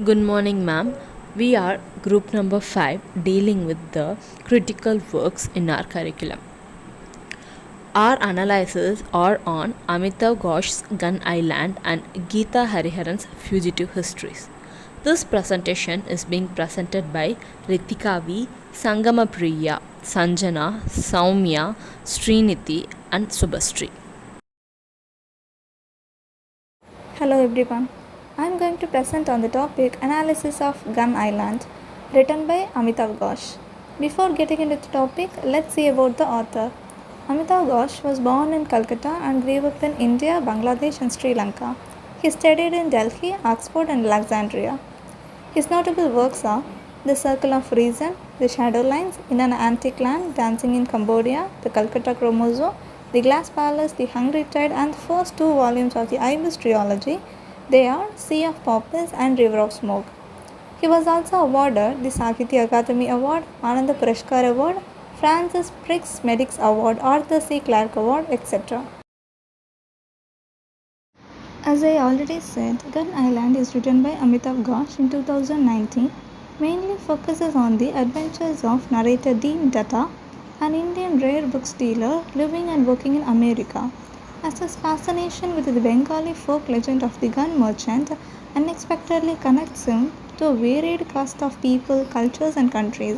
Good morning, ma'am. We are group number 5 dealing with the critical works in our curriculum. Our analyses are on Amitav Ghosh's Gun Island and Githa Hariharan's Fugitive Histories. This presentation is being presented by Rithika V, Priya, Sanjana, Sowmya, Sriniti, and Subasree. Hello everyone. I am going to present on the topic Analysis of Gun Island, written by Amitav Ghosh. Before getting into the topic, let's see about the author. Amitav Ghosh was born in Calcutta and grew up in India, Bangladesh, and Sri Lanka. He studied in Delhi, Oxford, and Alexandria. His notable works are The Circle of Reason, The Shadow Lines, In an Antique Land, Dancing in Cambodia, The Calcutta Chromosome, The Glass Palace, The Hungry Tide, and the first two volumes of the Ibis trilogy. They are Sea of Poppies and River of Smoke. He was also awarded the Sahitya Akademi Award, Ananda Purashkar Award, Francis Prix Medix Award, Arthur C. Clarke Award, etc. As I already said, Gun Island is written by Amitav Ghosh in 2019, mainly focuses on the adventures of narrator Dean Datta, an Indian rare book dealer living and working in America. As his fascination with the Bengali folk legend of the gun merchant unexpectedly connects him to a varied cast of people, cultures, and countries.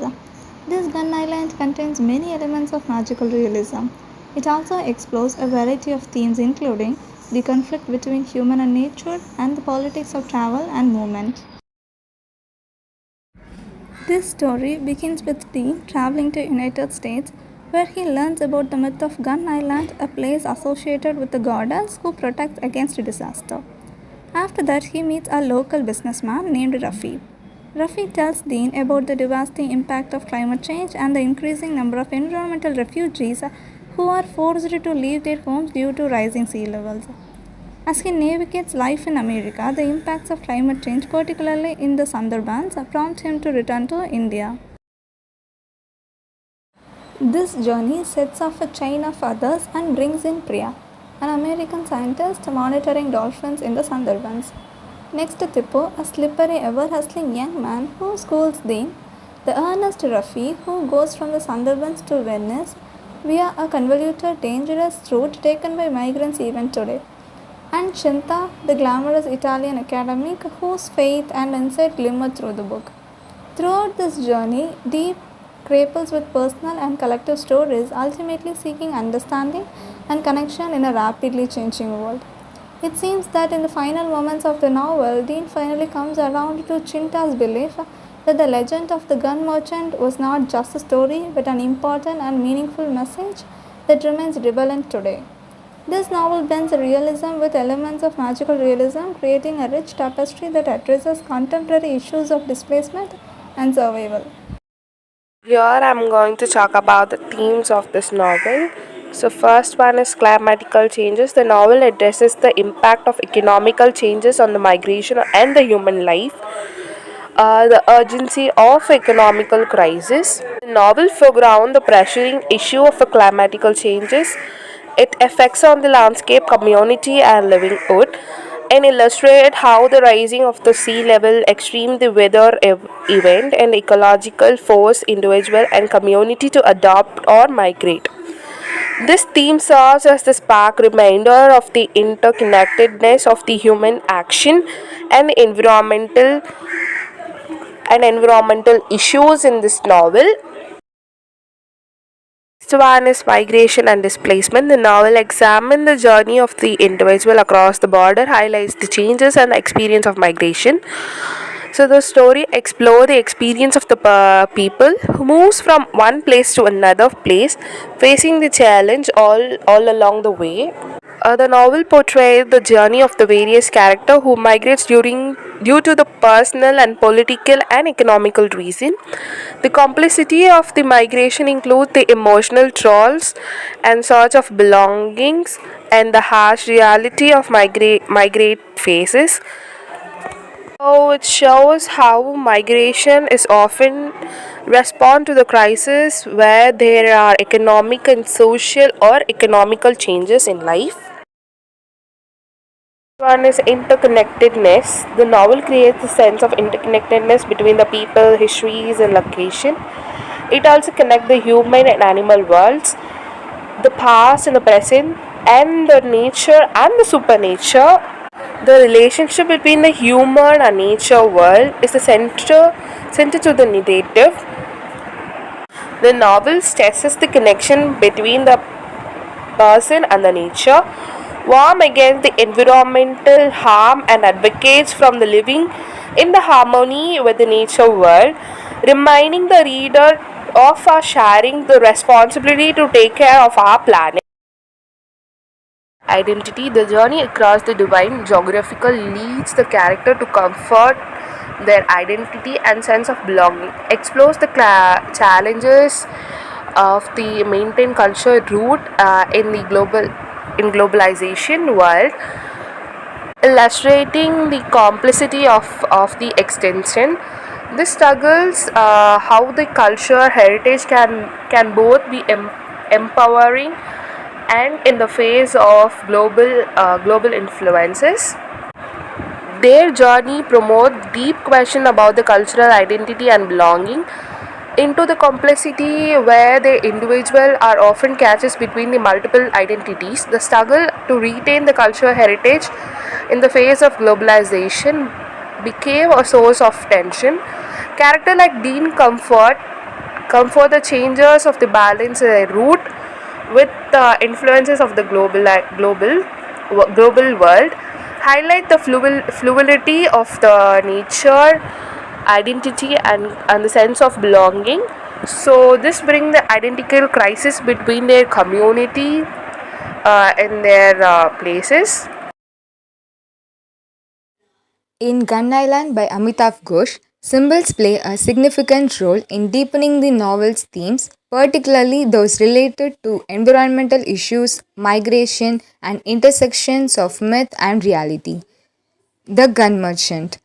This Gun Island contains many elements of magical realism. It also explores a variety of themes including the conflict between human and nature and the politics of travel and movement. This story begins with Dean traveling to United States where he learns about the myth of Gun Island, a place associated with the goddess who protects against disaster. After that, he meets a local businessman named Rafi. Rafi tells Dean about the devastating impact of climate change and the increasing number of environmental refugees who are forced to leave their homes due to rising sea levels. As he navigates life in America, the impacts of climate change, particularly in the Sundarbans, prompt him to return to India. This journey sets off a chain of others and brings in Priya, an American scientist monitoring dolphins in the Sundarbans. Next, Tipo, a slippery, ever-hustling young man who schools Dean, the earnest Rafi, who goes from the Sundarbans to Venice via a convoluted, dangerous route taken by migrants even today, and Shinta, the glamorous Italian academic whose faith and insight glimmer through the book. Throughout this journey, Deep grapples with personal and collective stories, ultimately seeking understanding and connection in a rapidly changing world. It seems that in the final moments of the novel, Dean finally comes around to Chinta's belief that the legend of the gun merchant was not just a story but an important and meaningful message that remains relevant today. This novel blends realism with elements of magical realism, creating a rich tapestry that addresses contemporary issues of displacement and survival. Here I'm going to talk about the themes of this novel. So first one is climatical changes. The novel addresses the impact of economical changes on the migration and the human life. The urgency of economical crisis. The novel foreground the pressuring issue of the climatical changes, its effects on the landscape, community, and livelihood, and illustrate how the rising of the sea level, extreme the weather event, and ecological force individual and community to adopt or migrate. This theme serves as the spark reminder of the interconnectedness of the human action and environmental issues in this novel. Next one is migration and displacement. The novel examines the journey of the individual across the border, highlights the changes and the experience of migration. So the story explores the experience of the people who moves from one place to another place, facing the challenge all along the way. The novel portrays the journey of the various characters who migrates due to the personal and political and economical reason. The complexity of the migration includes the emotional trolls and search of belongings and the harsh reality of migrate phases. So it shows how migration is often respond to the crisis where there are economic and social or economical changes in life. One is interconnectedness. The novel creates a sense of interconnectedness between the people, histories, and location. It also connects the human and animal worlds, the past and the present, and the nature and the supernature. The relationship between the human and nature world is the center to the narrative. The novel stresses the connection between the person and the nature, warm against the environmental harm and advocates from the living in the harmony with the nature world, reminding the reader of our sharing the responsibility to take care of our planet. Identity, the journey across the divine geographical leads the character to comfort their identity and sense of belonging, explores the challenges of the maintained culture root in globalization world, illustrating the complexity of the extension. This struggles how the culture heritage can both be empowering and in the face of global influences. Their journey promotes deep question about the cultural identity and belonging into the complexity where the individual are often catches between the multiple identities. The struggle to retain the cultural heritage in the face of globalization became a source of tension. Character like Dean comfort the changes of the balance root with the influences of the global world, highlight the fluidity of the nature, identity, and the sense of belonging. So this bring the identical crisis between their community and their places. In Gun Island by Amitav Ghosh, symbols play a significant role in deepening the novel's themes, particularly those related to environmental issues, migration, and intersections of myth and reality. The Gun Merchant,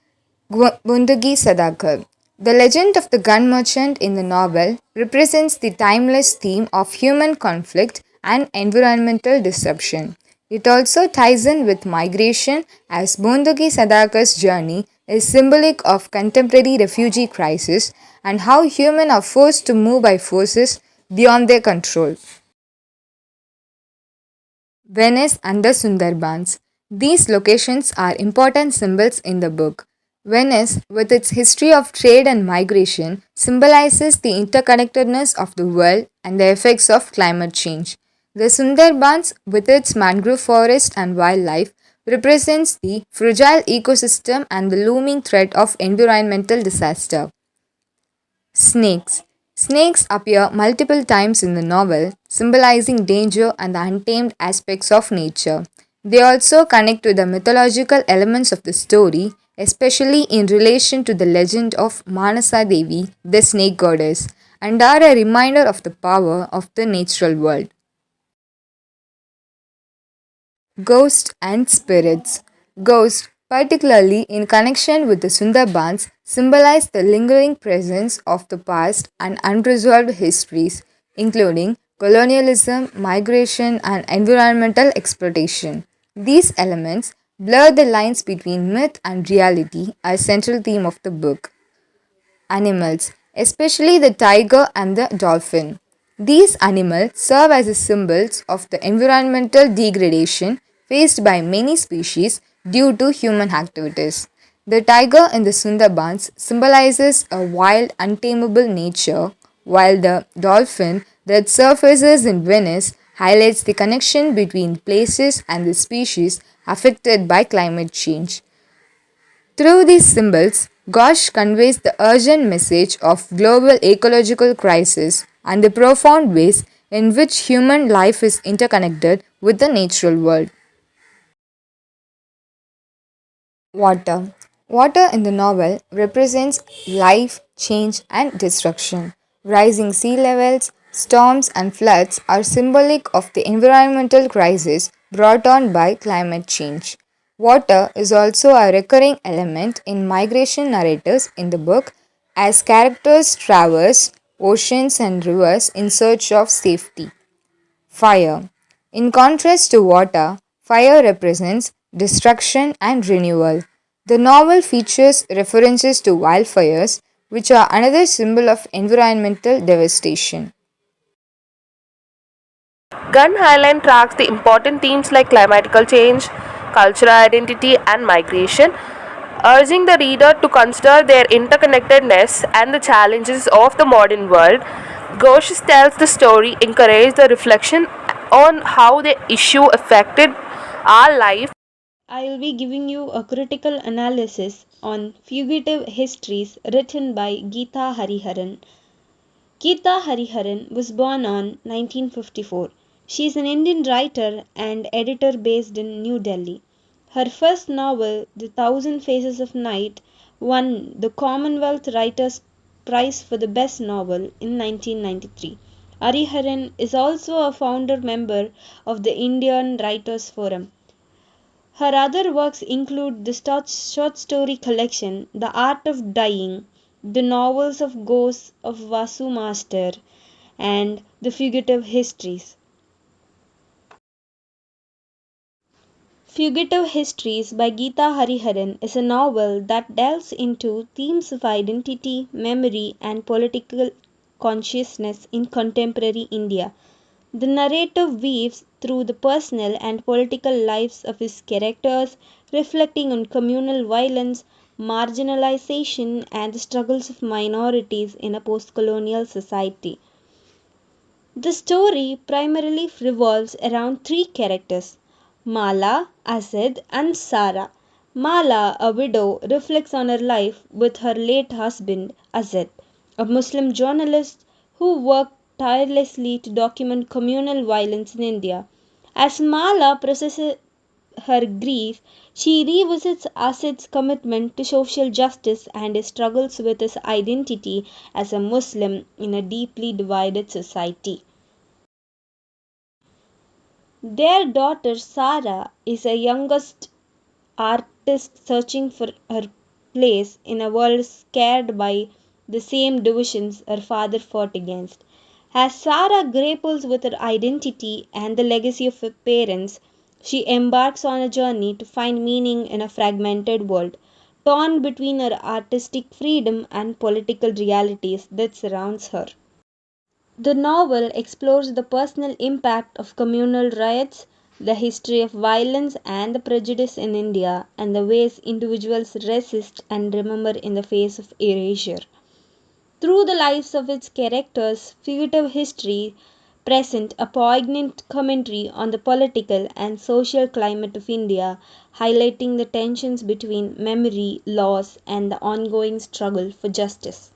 Bundagi Sadakar. The legend of the gun merchant in the novel represents the timeless theme of human conflict and environmental disruption. It also ties in with migration as Bundagi Sadakar's journey is symbolic of contemporary refugee crisis and how humans are forced to move by forces beyond their control. Venice and the Sundarbans. These locations are important symbols in the book. Venice, with its history of trade and migration, symbolizes the interconnectedness of the world and the effects of climate change. The Sundarbans, with its mangrove forest and wildlife, represents the fragile ecosystem and the looming threat of environmental disaster. Snakes. Snakes appear multiple times in the novel, symbolizing danger and the untamed aspects of nature. They also connect to the mythological elements of the story, especially in relation to the legend of Manasa Devi, the snake goddess, and are a reminder of the power of the natural world. Ghosts and spirits. Ghosts, particularly in connection with the Sundarbans, symbolize the lingering presence of the past and unresolved histories, including colonialism, migration, and environmental exploitation. These elements blur the lines between myth and reality, a central theme of the book. Animals, especially the tiger and the dolphin. These animals serve as symbols of the environmental degradation faced by many species due to human activities. The tiger in the Sundarbans symbolizes a wild, untamable nature, while the dolphin that surfaces in Venice highlights the connection between places and the species affected by climate change. Through these symbols, Ghosh conveys the urgent message of global ecological crisis and the profound ways in which human life is interconnected with the natural world. Water. Water in the novel represents life, change, and destruction. Rising sea levels, storms, and floods are symbolic of the environmental crisis brought on by climate change. Water is also a recurring element in migration narratives in the book as characters traverse oceans and rivers in search of safety. Fire. In contrast to water, fire represents destruction, and renewal. The novel features references to wildfires, which are another symbol of environmental devastation. Gun Highline tracks the important themes like climatical change, cultural identity, and migration, urging the reader to consider their interconnectedness and the challenges of the modern world. Ghosh tells the story, encourages the reflection on how the issue affected our life. I will be giving you a critical analysis on Fugitive Histories written by Githa Hariharan. Githa Hariharan was born on 1954. She is an Indian writer and editor based in New Delhi. Her first novel, The Thousand Faces of Night, won the Commonwealth Writers' Prize for the Best Novel in 1993. Hariharan is also a founder member of the Indian Writers' Forum. Her other works include the short story collection The Art of Dying, the novels of Ghosts of Vasu Master, and The Fugitive Histories. Fugitive Histories by Githa Hariharan is a novel that delves into themes of identity, memory, and political consciousness in contemporary India. The narrative weaves through the personal and political lives of his characters, reflecting on communal violence, marginalization, and the struggles of minorities in a post colonial society. The story primarily revolves around three characters: Mala, Asad, and Sara. Mala, a widow, reflects on her life with her late husband, Asad, a Muslim journalist who worked tirelessly to document communal violence in India. As Mala processes her grief, she revisits Asad's commitment to social justice and his struggles with his identity as a Muslim in a deeply divided society. Their daughter Sara is a youngest artist searching for her place in a world scared by the same divisions her father fought against. As Sara grapples with her identity and the legacy of her parents, she embarks on a journey to find meaning in a fragmented world, torn between her artistic freedom and political realities that surrounds her. The novel explores the personal impact of communal riots, the history of violence and the prejudice in India, and the ways individuals resist and remember in the face of erasure. Through the lives of its characters, Fugitive History present a poignant commentary on the political and social climate of India, highlighting the tensions between memory, loss, and the ongoing struggle for justice.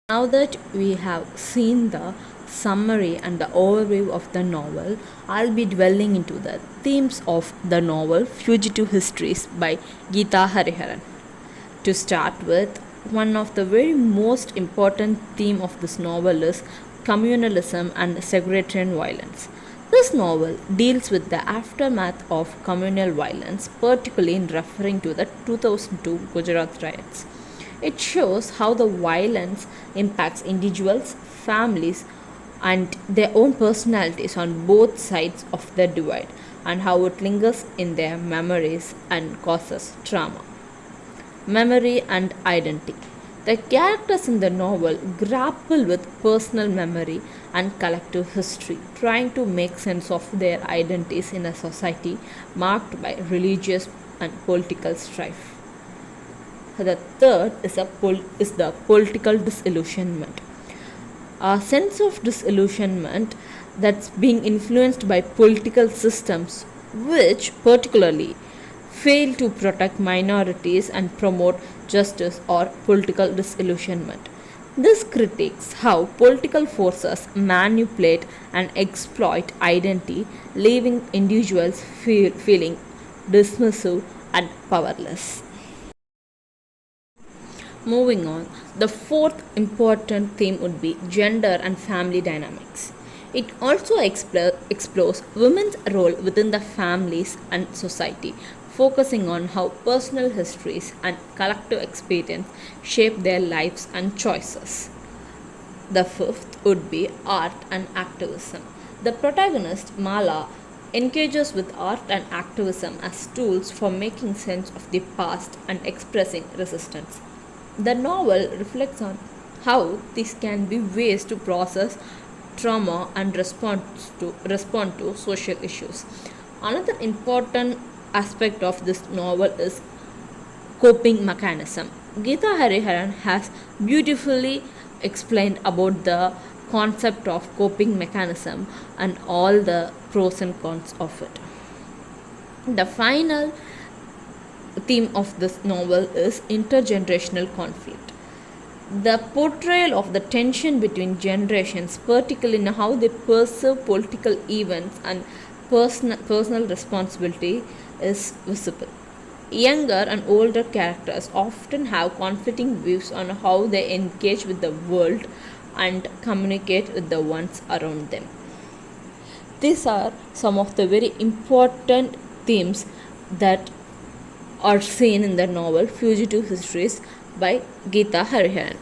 Now that we have seen the summary and the overview of the novel, I'll be dwelling into the themes of the novel Fugitive Histories by Githa Hariharan. To start with, one of the very most important theme of this novel is communalism and segregation violence. This novel deals with the aftermath of communal violence, particularly in referring to the 2002 Gujarat riots. It shows how the violence impacts individuals, families, and their own personalities on both sides of the divide, and how it lingers in their memories and causes trauma. Memory and identity. The characters in the novel grapple with personal memory and collective history, trying to make sense of their identities in a society marked by religious and political strife. The third is the political disillusionment. A sense of disillusionment that's being influenced by political systems which particularly fail to protect minorities and promote justice or political disillusionment. This critiques how political forces manipulate and exploit identity, leaving individuals feeling dismissive and powerless. Moving on, the fourth important theme would be gender and family dynamics. It also explores women's role within the families and society, focusing on how personal histories and collective experience shape their lives and choices. The fifth would be art and activism. The protagonist, Mala, engages with art and activism as tools for making sense of the past and expressing resistance. The novel reflects on how these can be ways to process trauma and respond to social issues. Another important aspect of this novel is coping mechanism. Githa Hariharan has beautifully explained about the concept of coping mechanism and all the pros and cons of it. The final theme of this novel is intergenerational conflict. The portrayal of the tension between generations, particularly in how they perceive political events and personal responsibility, is visible. Younger and older characters often have conflicting views on how they engage with the world and communicate with the ones around them. These are some of the very important themes that are seen in the novel Fugitive Histories by Githa Hariharan.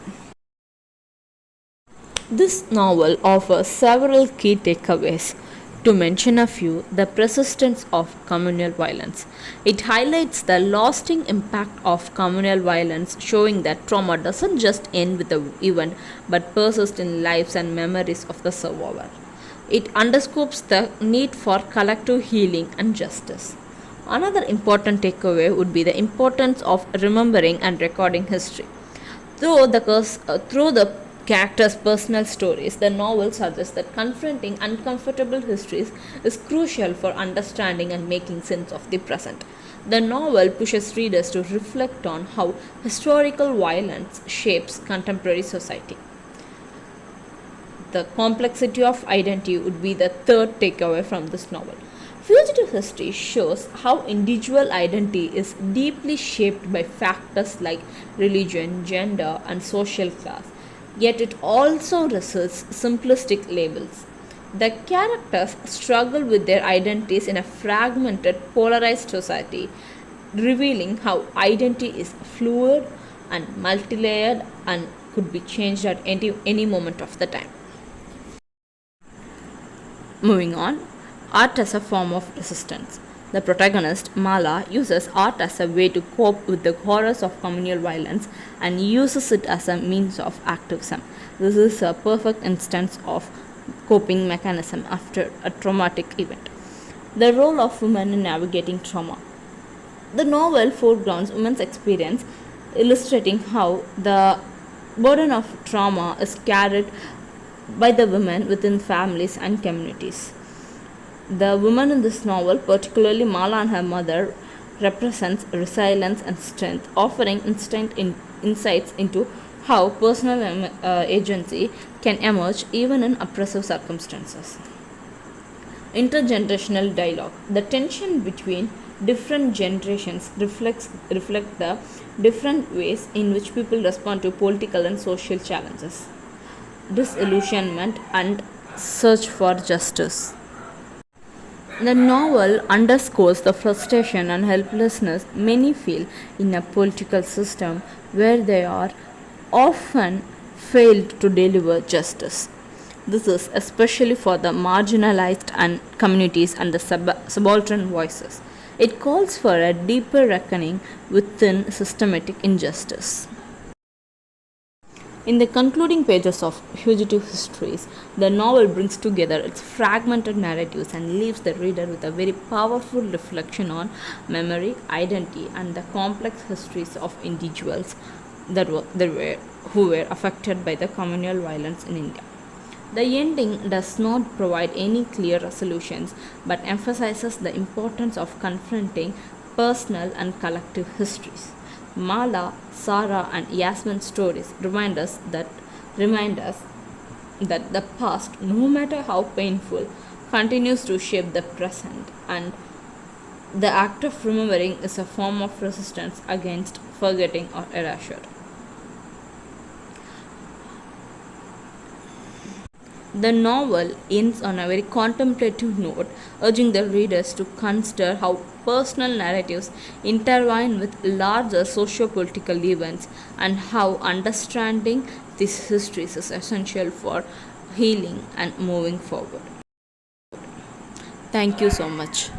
This novel offers several key takeaways. To mention a few, the persistence of communal violence. It highlights the lasting impact of communal violence, showing that trauma doesn't just end with the event but persists in lives and memories of the survivor. It underscores the need for collective healing and justice. Another important takeaway would be the importance of remembering and recording history. Through the characters' personal stories, the novel suggests that confronting uncomfortable histories is crucial for understanding and making sense of the present. The novel pushes readers to reflect on how historical violence shapes contemporary society. The complexity of identity would be the third takeaway from this novel. Fugitive history shows how individual identity is deeply shaped by factors like religion, gender, and social class, yet it also resists simplistic labels. The characters struggle with their identities in a fragmented, polarized society, revealing how identity is fluid and multi-layered and could be changed at any moment of the time. Moving on, art as a form of resistance. The protagonist, Mala, uses art as a way to cope with the horrors of communal violence and uses it as a means of activism. This is a perfect instance of coping mechanism after a traumatic event. The role of women in navigating trauma. The novel foregrounds women's experience, illustrating how the burden of trauma is carried by the women within families and communities. The woman in this novel, particularly Mala and her mother, represents resilience and strength, offering insights into how personal agency can emerge even in oppressive circumstances. Intergenerational dialogue. The tension between different generations reflect the different ways in which people respond to political and social challenges, disillusionment, and search for justice. The novel underscores the frustration and helplessness many feel in a political system where they are often failed to deliver justice. This is especially for the marginalized and communities and the subaltern voices. It calls for a deeper reckoning within systematic injustice. In the concluding pages of Fugitive Histories, the novel brings together its fragmented narratives and leaves the reader with a very powerful reflection on memory, identity, and the complex histories of individuals who were affected by the communal violence in India. The ending does not provide any clear resolutions but emphasizes the importance of confronting personal and collective histories. Mala, Sarah, and Yasmin's stories remind us that the past, no matter how painful, continues to shape the present, and the act of remembering is a form of resistance against forgetting or erasure. The novel ends on a very contemplative note, urging the readers to consider how personal narratives intertwine with larger socio-political events and how understanding these histories is essential for healing and moving forward. Thank you so much.